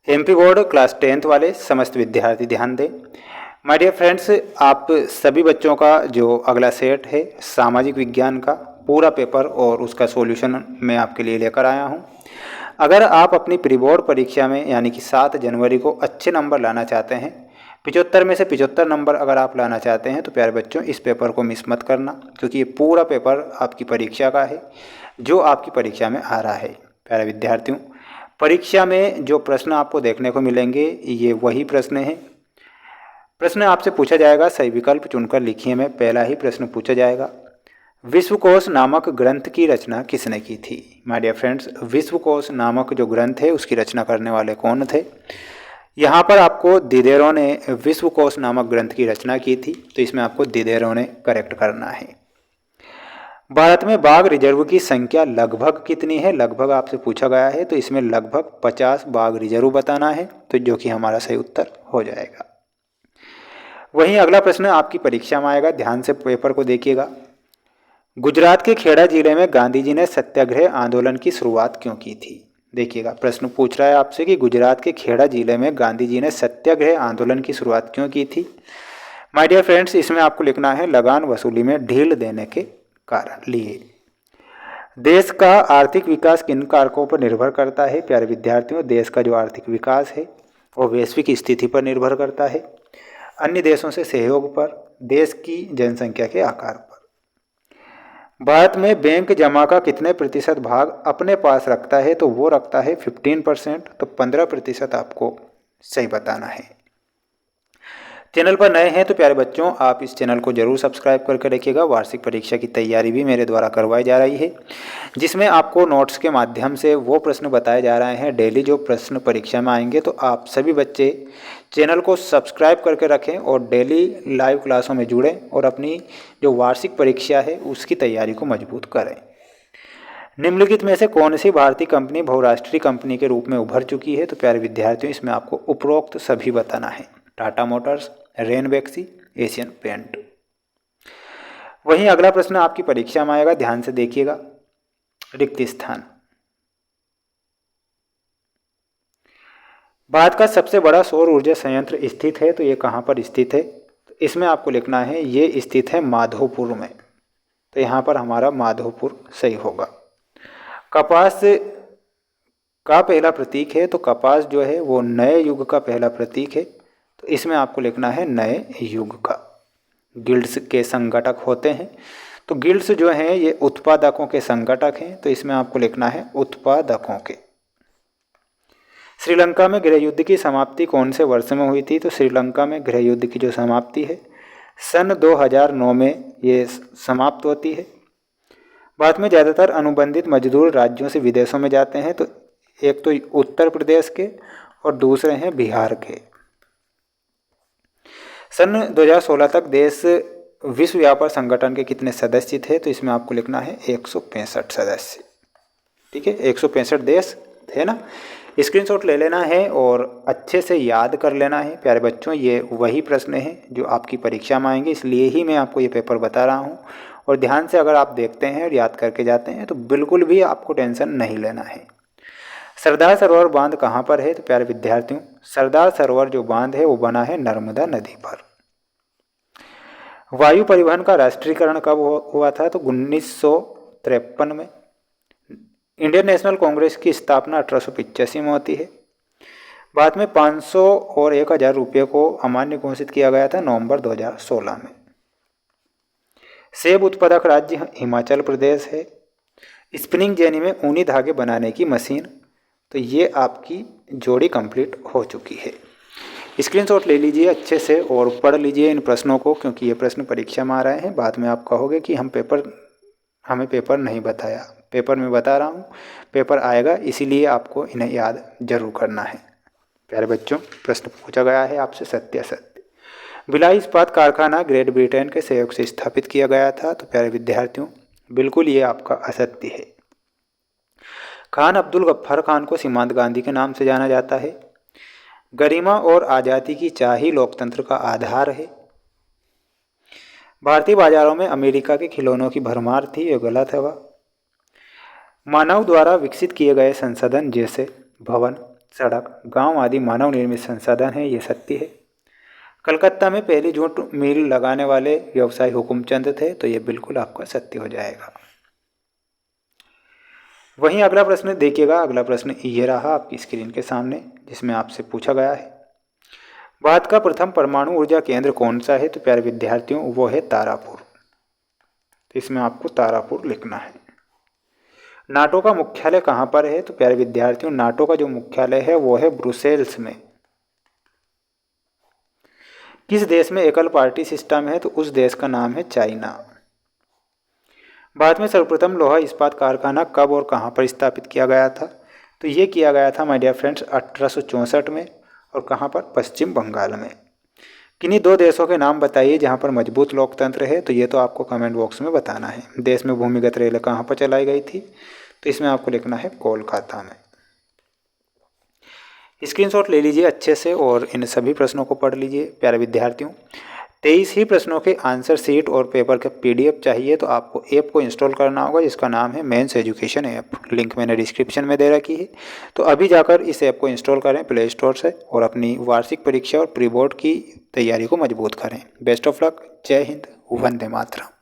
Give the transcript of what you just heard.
MP board class 10th वाले समस्त विद्यार्थी ध्यान दें। माय डियर फ्रेंड्स, आप सभी बच्चों का जो अगला सेट है सामाजिक विज्ञान का पूरा पेपर और उसका सॉल्यूशन मैं आपके लिए लेकर आया हूं। अगर आप अपनी प्री बोर्ड परीक्षा में यानी कि 7 जनवरी को अच्छे नंबर लाना चाहते हैं, 75 में से 75 नंबर अगर आप लाना चाहते हैं तो प्यारे बच्चों इस पेपर को मिस मत करना, क्योंकि ये पूरा पेपर आपकी परीक्षा का है जो आपकी परीक्षा में आ रहा है। प्यारे विद्यार्थियों, परीक्षा में जो प्रश्न आपको देखने को मिलेंगे ये वही प्रश्न हैं। प्रश्न आपसे पूछा जाएगा, सही विकल्प चुनकर लिखिए। में पहला ही प्रश्न पूछा जाएगा, विश्वकोश नामक ग्रंथ की रचना किसने की थी। माय डियर फ्रेंड्स, विश्वकोश नामक जो ग्रंथ है उसकी रचना करने वाले कौन थे। यहाँ पर आपको दिदेरों ने विश्वकोश नामक ग्रंथ की रचना की थी, तो इसमें आपको दिदेरों ने करेक्ट करना है। भारत में बाघ रिजर्व की संख्या लगभग कितनी है, लगभग आपसे पूछा गया है, तो इसमें लगभग 50 बाघ रिजर्व बताना है, तो जो कि हमारा सही उत्तर हो जाएगा। वहीं अगला प्रश्न आपकी परीक्षा में आएगा, ध्यान से पेपर को देखिएगा। गुजरात के खेड़ा जिले में गांधी जी ने सत्याग्रह आंदोलन की शुरुआत क्यों की थी। देखिएगा, प्रश्न पूछ रहा है आपसे कि गुजरात के खेड़ा जिले में गांधी जी ने सत्याग्रह आंदोलन की शुरुआत क्यों की थी। माय डियर फ्रेंड्स, इसमें आपको लिखना है लगान वसूली में ढील देने के कारण लिए। देश का आर्थिक विकास किन कारकों पर निर्भर करता है। प्यारे विद्यार्थियों, देश का जो आर्थिक विकास है वो वैश्विक स्थिति पर निर्भर करता है, अन्य देशों से सहयोग पर, देश की जनसंख्या के आकार पर। भारत में बैंक जमा का कितने प्रतिशत भाग अपने पास रखता है, तो वो रखता है 15%, तो 15% आपको सही बताना है। चैनल पर नए हैं तो प्यारे बच्चों आप इस चैनल को जरूर सब्सक्राइब करके रखिएगा। वार्षिक परीक्षा की तैयारी भी मेरे द्वारा करवाई जा रही है, जिसमें आपको नोट्स के माध्यम से वो प्रश्न बताए जा रहे हैं डेली जो प्रश्न परीक्षा में आएंगे। तो आप सभी बच्चे चैनल को सब्सक्राइब करके रखें और डेली लाइव क्लासों में जुड़ें और अपनी जो वार्षिक परीक्षा है उसकी तैयारी को मजबूत करें। निम्नलिखित में से कौन सी भारतीय कंपनी बहुराष्ट्रीय कंपनी के रूप में उभर चुकी है। तो प्यारे विद्यार्थियों, इसमें आपको उपरोक्त सभी बताना है। Tata Motors, Ranbaxy, Asian paint. वहीं अगला प्रश्न आपकी परीक्षा में आएगा, ध्यान से देखिएगा। रिक्त स्थान। भारत का सबसे बड़ा सौर ऊर्जा संयंत्र स्थित है, तो ये कहाँ पर स्थित है। तो इसमें आपको लिखना है ये स्थित है माधोपुर में, तो यहाँ पर हमारा माधोपुर सही होगा। कपास का पहला प्रतीक है, तो कपास जो है वो नए युग का पहला प्रतीक है, तो इसमें आपको लिखना है नए युग का। गिल्ड्स के संगठक होते हैं, तो गिल्ड्स जो हैं ये उत्पादकों के संगठक हैं, तो इसमें आपको लिखना है उत्पादकों के। श्रीलंका में गृह युद्ध की समाप्ति कौन से वर्ष में हुई थी। तो श्रीलंका में गृह युद्ध की जो समाप्ति है सन 2009 में ये समाप्त होती है। भारत में ज़्यादातर अनुबंधित मजदूर राज्यों से विदेशों में जाते हैं, तो एक तो उत्तर प्रदेश के और दूसरे हैं बिहार के। सन 2016 तक देश विश्व व्यापार संगठन के कितने सदस्य थे। तो इसमें आपको लिखना है 165 सदस्य। ठीक है, 165 देश थे ना। स्क्रीनशॉट ले लेना है और अच्छे से याद कर लेना है। प्यारे बच्चों, ये वही प्रश्न हैं जो आपकी परीक्षा में आएंगे, इसलिए ही मैं आपको ये पेपर बता रहा हूँ। और ध्यान से अगर आप देखते हैं और याद करके जाते हैं तो बिल्कुल भी आपको टेंशन नहीं लेना है। सरदार सरोवर बांध कहाँ पर है। तो प्यारे विद्यार्थियों, सरदार सरोवर जो बांध है वो बना है नर्मदा नदी पर। वायु परिवहन का राष्ट्रीयकरण कब हुआ था। तो 1953 में। इंडियन नेशनल कांग्रेस की स्थापना 1885 में होती है। भारत में 500 और 1000 रुपये को अमान्य घोषित किया गया था नवंबर 2016 में। सेब उत्पादक राज्य हिमाचल प्रदेश है। स्पिनिंग जेनी में ऊनी धागे बनाने की मशीन, तो ये आपकी जोड़ी कंप्लीट हो चुकी है। स्क्रीनशॉट ले लीजिए अच्छे से और पढ़ लीजिए इन प्रश्नों को, क्योंकि ये प्रश्न परीक्षा में आ रहे हैं। बाद में आप कहोगे कि हमें पेपर नहीं बताया। पेपर में बता रहा हूँ, पेपर आएगा, इसीलिए आपको इन्हें याद जरूर करना है। प्यारे बच्चों, प्रश्न पूछा गया है आपसे सत्यासत्य। भिलाई इस्पात कारखाना ग्रेट ब्रिटेन के सहयोग से स्थापित किया गया था। तो प्यारे विद्यार्थियों, बिल्कुल ये आपका असत्य है। खान अब्दुल गफ्फार खान को सीमांत गांधी के नाम से जाना जाता है। गरिमा और आज़ादी की चाह ही लोकतंत्र का आधार है। भारतीय बाजारों में अमेरिका के खिलौनों की भरमार थी, ये गलत है। वह मानव द्वारा विकसित किए गए संसाधन जैसे भवन, सड़क, गांव आदि मानव निर्मित संसाधन है, ये सत्य है। कलकत्ता में पहली जूट मिल लगाने वाले व्यवसायी हुकुमचंद थे, तो ये बिल्कुल आपका सत्य हो जाएगा। वहीं अगला प्रश्न देखिएगा, अगला प्रश्न ये रहा आपकी स्क्रीन के सामने, जिसमें आपसे पूछा गया है भारत का प्रथम परमाणु ऊर्जा केंद्र कौन सा है? तो प्यारे विद्यार्थियों वो है तारापुर। तो इसमें आपको तारापुर लिखना है। नाटो का मुख्यालय कहाँ पर है? तो प्यारे विद्यार्थियों नाटो का जो मुख्यालय है वो है ब्रुसेल्स में। किस देश में एकल पार्टी सिस्टम है? तो उस देश का नाम है चाइना। भारत में सर्वप्रथम लोहा इस्पात कारखाना कब और कहाँ पर स्थापित किया गया था? तो ये किया गया था माय डियर फ्रेंड्स 1864 में। और कहाँ पर? पश्चिम बंगाल में। किन्हीं दो देशों के नाम बताइए जहाँ पर मजबूत लोकतंत्र है। तो ये तो आपको कमेंट बॉक्स में बताना है। देश में भूमिगत रेल कहाँ पर चलाई गई थी? तो इसमें आपको लिखना है कोलकाता में। स्क्रीनशॉट ले लीजिए अच्छे से और इन सभी प्रश्नों को पढ़ लीजिए प्यारे विद्यार्थियों। 23 ही प्रश्नों के आंसर शीट और पेपर का PDF चाहिए तो आपको ऐप को इंस्टॉल करना होगा, जिसका नाम है मेंस एजुकेशन ऐप। लिंक मैंने डिस्क्रिप्शन में दे रखी है, तो अभी जाकर इस ऐप को इंस्टॉल करें प्ले स्टोर से और अपनी वार्षिक परीक्षा और प्री बोर्ड की तैयारी को मजबूत करें। Best of luck. जय हिंद, वंदे मातरम।